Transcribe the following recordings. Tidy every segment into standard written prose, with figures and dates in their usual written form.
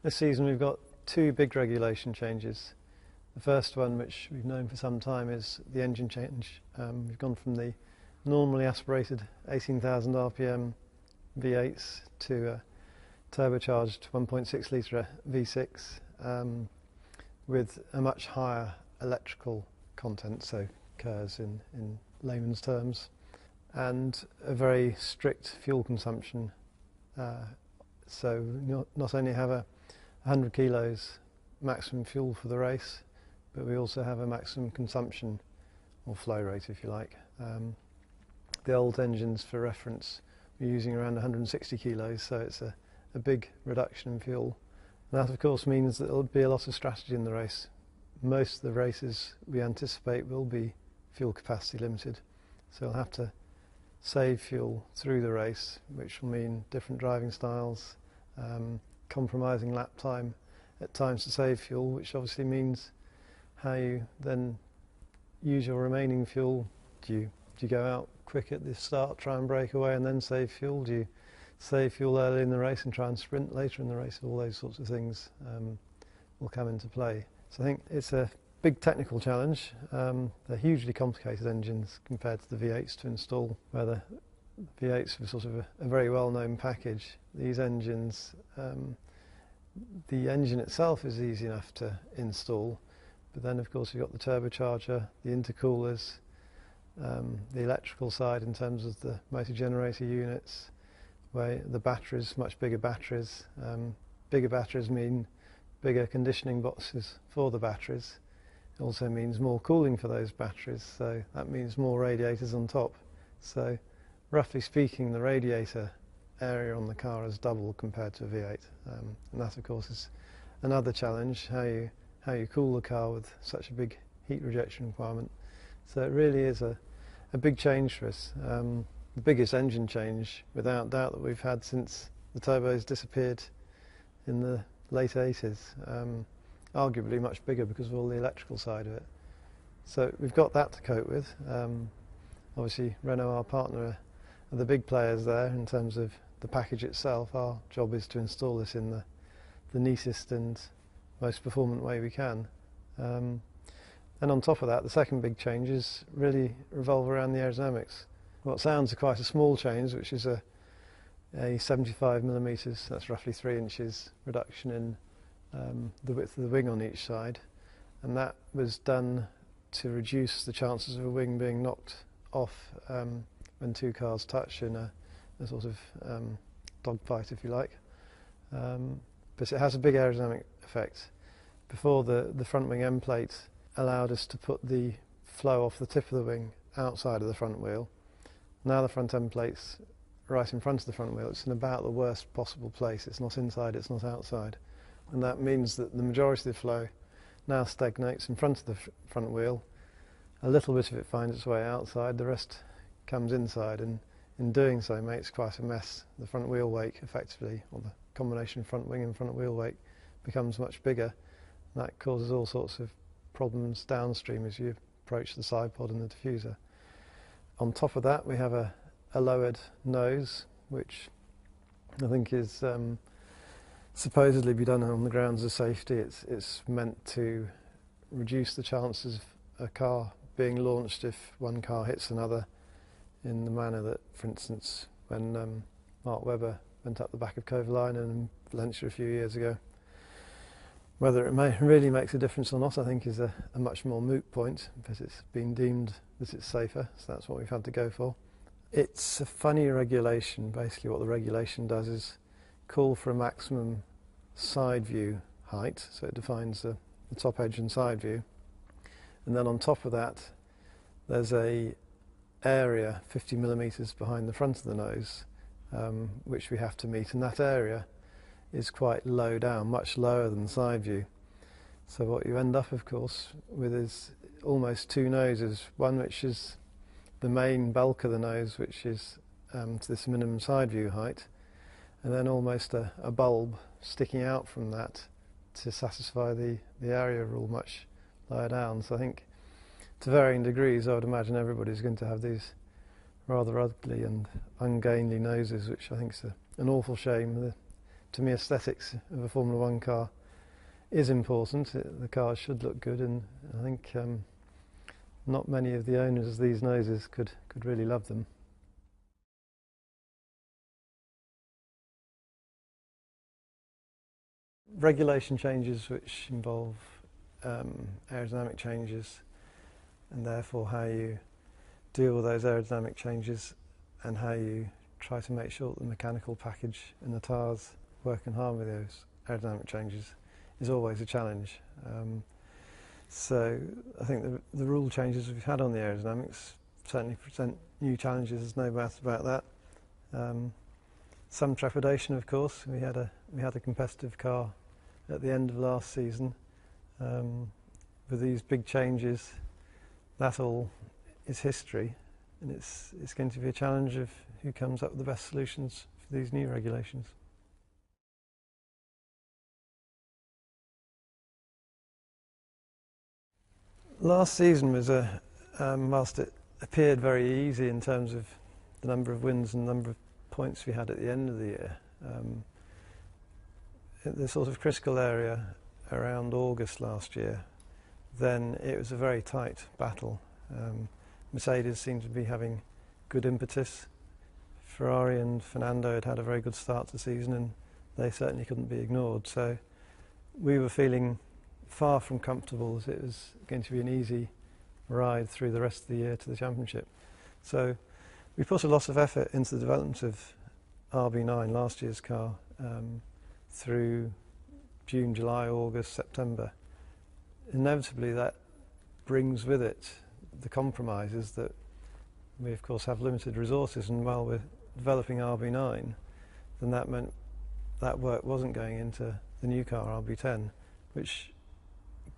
This season we've got two big regulation changes. The first one, which we've known for some time, is the engine change. We've gone from the normally aspirated 18,000 RPM V8s to a turbocharged 1.6 litre V6 with a much higher electrical content, so KERS in layman's terms, and a very strict fuel consumption. So not only have a 100 kilos maximum fuel for the race, but we also have a maximum consumption, or flow rate if you like. The old engines, for reference, were using around 160 kilos, so it's a big reduction in fuel. And that of course means that there'll be a lot of strategy in the race. Most of the races we anticipate will be fuel capacity limited, so we'll have to save fuel through the race, which will mean different driving styles, compromising lap time at times to save fuel, which obviously means how you then use your remaining fuel. Do you go out quick at the start, try and break away and then save fuel? Do you save fuel early in the race and try and sprint later in the race? All those sorts of things will come into play. So I think it's a big technical challenge. They're hugely complicated engines compared to the V8s to install, where the V8s were sort of a very well-known package. These engines, the engine itself is easy enough to install, but then of course you've got the turbocharger, the intercoolers, the electrical side in terms of the motor generator units, where the batteries, much bigger batteries. Bigger batteries mean bigger conditioning boxes for the batteries. It also means more cooling for those batteries, so that means more radiators on top. So roughly speaking, the radiator area on the car is double compared to a V8, and that of course is another challenge, how you cool the car with such a big heat rejection requirement. So it really is a big change for us. The biggest engine change, without doubt, that we've had since the turbos disappeared in the late 80s. Arguably much bigger because of all the electrical side of it. So we've got that to cope with. Obviously Renault, our partner, are the big players there in terms of the package itself. Our job is to install this in the neatest and most performant way we can. And on top of that, the second big changes really revolve around the aerodynamics. What sounds quite a small change, which is a 75 millimetres, that's roughly 3 inches reduction in the width of the wing on each side, and that was done to reduce the chances of a wing being knocked off when two cars touch in a sort of dogfight, if you like. But it has a big aerodynamic effect. Before, the front wing end plate allowed us to put the flow off the tip of the wing outside of the front wheel. Now the front end plate's right in front of the front wheel. It's in about the worst possible place. It's not inside, it's not outside. And that means that the majority of the flow now stagnates in front of the front wheel. A little bit of it finds its way outside, the rest comes inside, and in doing so makes quite a mess. The front wheel wake effectively, or the combination front wing and front wheel wake, becomes much bigger. And that causes all sorts of problems downstream as you approach the side pod and the diffuser. On top of that, we have a lowered nose, which I think is supposedly be done on the grounds of safety. It's meant to reduce the chances of a car being launched if one car hits another, in the manner that, for instance, when Mark Webber went up the back of Kovalainen in Valencia a few years ago. Whether it really makes a difference or not, I think, is a much more moot point, because it's been deemed that it's safer, so that's what we've had to go for. It's a funny regulation. Basically what the regulation does is call for a maximum side view height, so it defines the top edge and side view, and then on top of that there's a area 50 millimetres behind the front of the nose, which we have to meet, and that area is quite low down, much lower than side view. So what you end up, of course, with is almost two noses, one which is the main bulk of the nose, which is to this minimum side view height, and then almost a bulb sticking out from that to satisfy the area rule much lower down. So I think to varying degrees I would imagine everybody's going to have these rather ugly and ungainly noses, which I think is an awful shame. to me, aesthetics of a Formula One car is important. The car should look good, and I think not many of the owners of these noses could really love them. Regulation changes which involve aerodynamic changes, and therefore how you deal with those aerodynamic changes and how you try to make sure that the mechanical package and the tyres work in harmony with those aerodynamic changes is always a challenge. So I think the rule changes we've had on the aerodynamics certainly present new challenges, there's no doubt about that. Some trepidation, of course. We had a competitive car at the end of last season. With these big changes, that all is history, and it's going to be a challenge of who comes up with the best solutions for these new regulations. Last season was whilst it appeared very easy in terms of the number of wins and the number of points we had at the end of the year, the sort of critical area around August last year, then it was a very tight battle. Mercedes seemed to be having good impetus. Ferrari and Fernando had a very good start to the season, and they certainly couldn't be ignored. So we were feeling far from comfortable as it was going to be an easy ride through the rest of the year to the championship. So we put a lot of effort into the development of RB9, last year's car, through June, July, August, September. Inevitably that brings with it the compromises that we of course have limited resources, and while we're developing RB9, then that meant that work wasn't going into the new car RB10, which,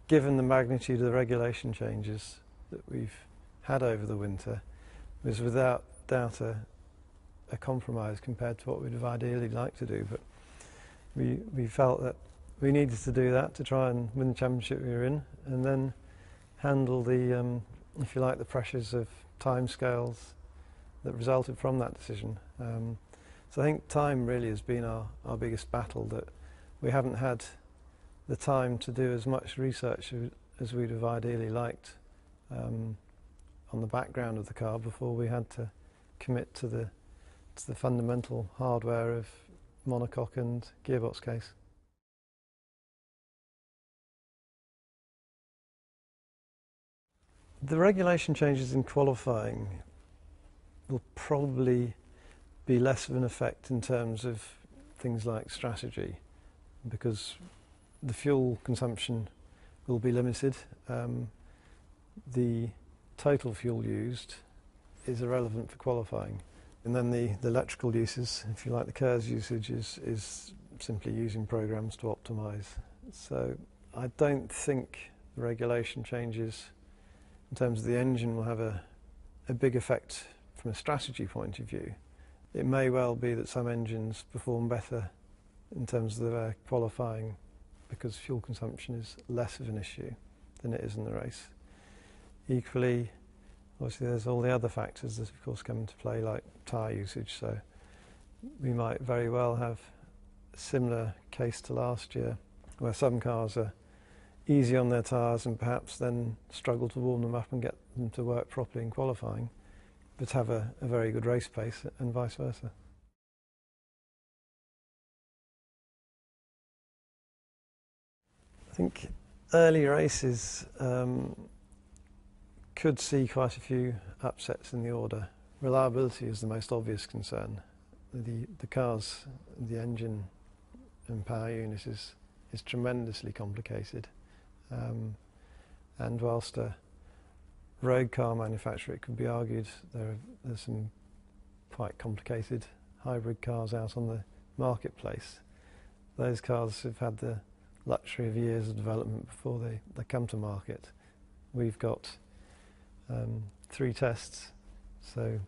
given the magnitude of the regulation changes that we've had over the winter, was without doubt a compromise compared to what we'd have ideally liked to do. But we felt that we needed to do that to try and win the championship we were in, and then handle the, if you like, the pressures of timescales that resulted from that decision. So I think time really has been our biggest battle, that we haven't had the time to do as much research as we'd have ideally liked on the background of the car before we had to commit to the fundamental hardware of monocoque and gearbox case. The regulation changes in qualifying will probably be less of an effect in terms of things like strategy, because the fuel consumption will be limited. The total fuel used is irrelevant for qualifying. And then the electrical uses, if you like, the KERS usage is simply using programs to optimise. So I don't think the regulation changes in terms of the engine will have a big effect from a strategy point of view. It may well be that some engines perform better in terms of their qualifying because fuel consumption is less of an issue than it is in the race. Equally, obviously there's all the other factors that of course come into play, like tyre usage, so we might very well have a similar case to last year where some cars are easy on their tyres and perhaps then struggle to warm them up and get them to work properly in qualifying, but have a very good race pace, and vice versa. I think early races could see quite a few upsets in the order. Reliability is the most obvious concern. The cars, the engine and power unit is tremendously complicated. And whilst a road car manufacturer, it could be argued there's some quite complicated hybrid cars out on the marketplace. Those cars have had the luxury of years of development before they come to market. We've got 3 tests, so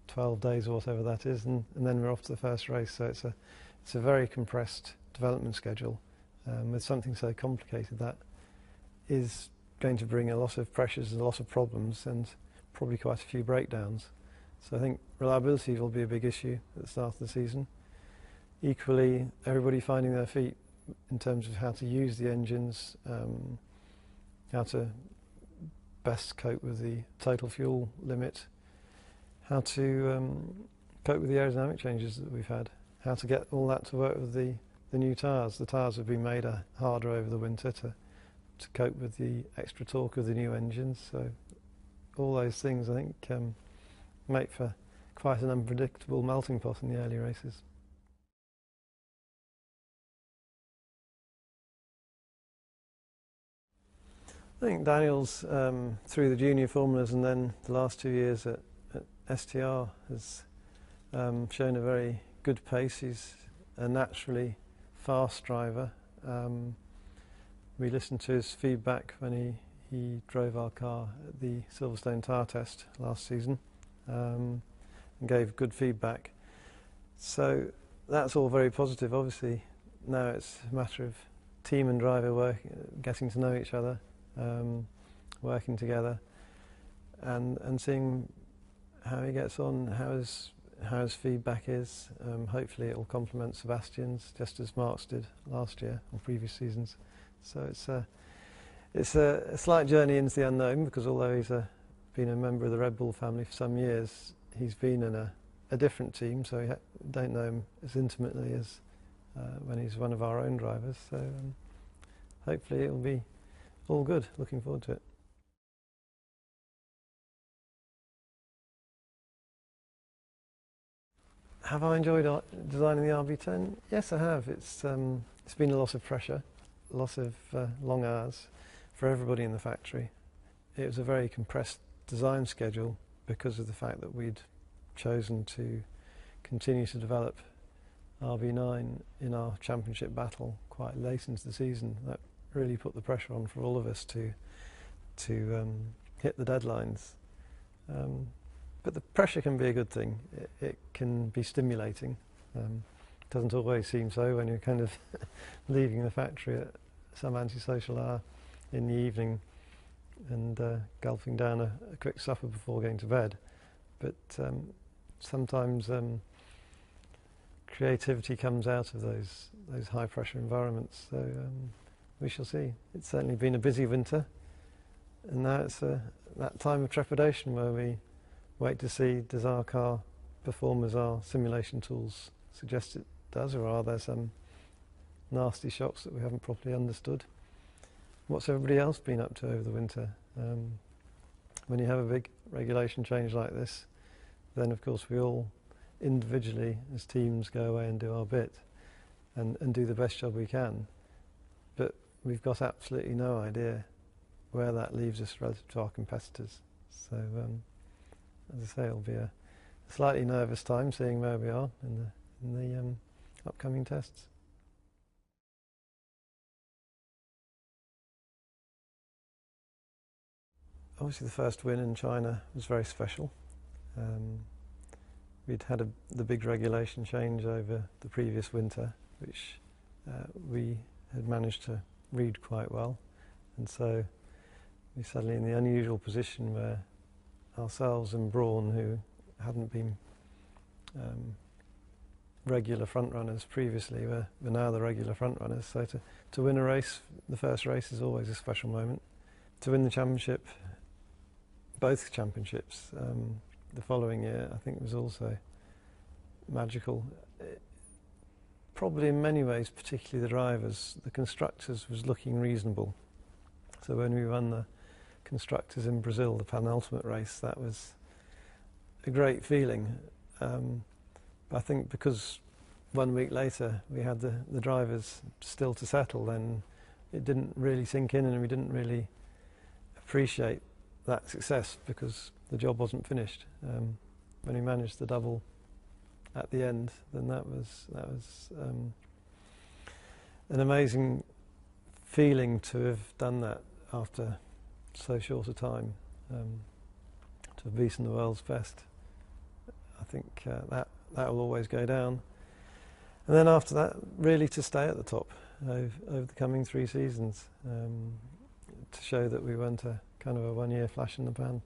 12 days or whatever that is, and then we're off to the first race. So it's a very compressed development schedule with something so complicated that is going to bring a lot of pressures and a lot of problems and probably quite a few breakdowns. So I think reliability will be a big issue at the start of the season. equally, everybody finding their feet in terms of how to use the engines, how to best cope with the total fuel limit, how to cope with the aerodynamic changes that we've had, how to get all that to work with the new tyres. The tyres have been made harder over the winter to cope with the extra torque of the new engines. So all those things, I think, make for quite an unpredictable melting pot in the early races. I think Daniel's, through the junior formulas and then the last 2 years at STR, has shown a very good pace. He's a naturally fast driver. We listened to his feedback when he drove our car at the Silverstone tyre test last season, and gave good feedback. So that's all very positive. Obviously now it's a matter of team and driver getting to know each other, working together, and seeing how he gets on, how his feedback is. Hopefully it will complement Sebastian's, just as Mark's did last year or previous seasons. So it's a slight journey into the unknown, because although he's been a member of the Red Bull family for some years, he's been in a different team, so we don't know him as intimately as when he's one of our own drivers. So hopefully it will be all good. Looking forward to it. Have I enjoyed designing the RB10? Yes, I have. It's been a lot of pressure, a lot of long hours for everybody in the factory. It was a very compressed design schedule because of the fact that we'd chosen to continue to develop RB9 in our championship battle quite late into the season. That really put the pressure on for all of us to hit the deadlines. But the pressure can be a good thing. It can be stimulating. Doesn't always seem so when you're kind of leaving the factory at some antisocial hour in the evening and gulping down a quick supper before going to bed. But sometimes creativity comes out of those high pressure environments. So we shall see. It's certainly been a busy winter, and now it's that time of trepidation where we wait to see, does our car perform as our simulation tools suggest it does, or are there some nasty shocks that we haven't properly understood? What's everybody else been up to over the winter? When you have a big regulation change like this, then of course we all individually as teams go away and do our bit and do the best job we can. But we've got absolutely no idea where that leaves us relative to our competitors. So as I say, it'll be a slightly nervous time seeing where we are in the upcoming tests. Obviously the first win in China was very special. We'd had the big regulation change over the previous winter, which we had managed to read quite well, and so we're suddenly in the unusual position where ourselves and Braun, who hadn't been regular front runners previously, were now the regular front runners. So to win a race, the first race, is always a special moment. To win the championship, both championships, the following year, I think was also magical. Probably in many ways, particularly the drivers, the constructors was looking reasonable. So when we won the constructors in Brazil, the penultimate race, that was a great feeling. But I think because 1 week later we had the drivers still to settle, then it didn't really sink in, and we didn't really appreciate that success because the job wasn't finished. When we managed the double at the end, then that was an amazing feeling to have done that after so short a time, to have beaten the world's best. I think that will always go down. And then after that, really to stay at the top over the coming 3 seasons, to show that we weren't a kind of a one-year flash in the pan.